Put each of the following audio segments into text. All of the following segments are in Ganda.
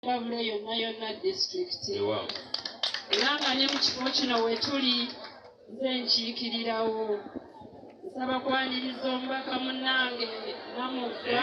Wabula yonna district. Era nga ne mu kifo kino wetuli nze nkiikirirawo. Nsaba kwaniriza omubaka munnange Namugga.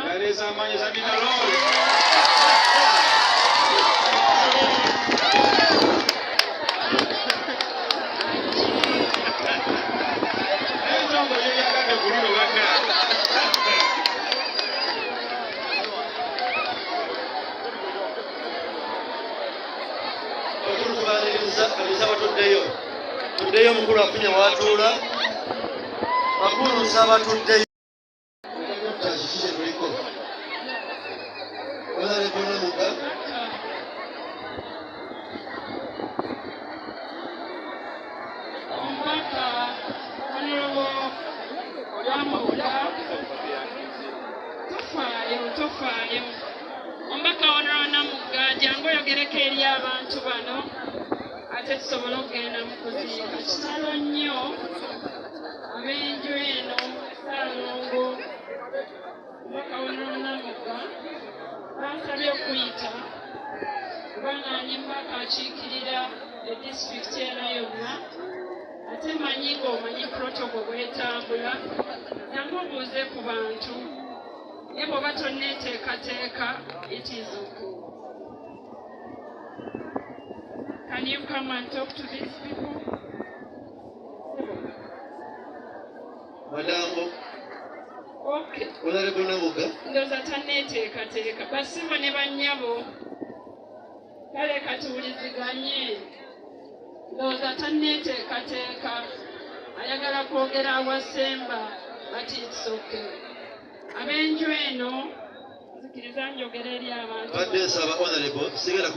Tuddeyo mukulu afunye watuula bakulu nsaba tuddeyo tofaayo omubaka Honorable Namugga jangu oyogereko eri abantu bano ate tusobole okugenda mu kuziika kitalo nnyo ab'enju eno Ssalongo omubaka Honorable Namugga bansabye okuyita kubanga ndi mubaka akiikirira edisitulikiti eno yonna ate manyi ng'omanyi protocol bwetambula jangu obuuze ku bantu naye bw'oba tonneeteekateeka it is okay. Can you come and talk to these people? Madam. Okay. Honorable Namugga. Ndowooza tanneeteekateeka basibo ne bannyabo kale katuwuliziganye ndowooza tanneeteekateeka ayagala kwogera awasemba but it's okay. Ab'enju eno nzikiriza njogera eri abantu. Badde nsaba Honorable sigala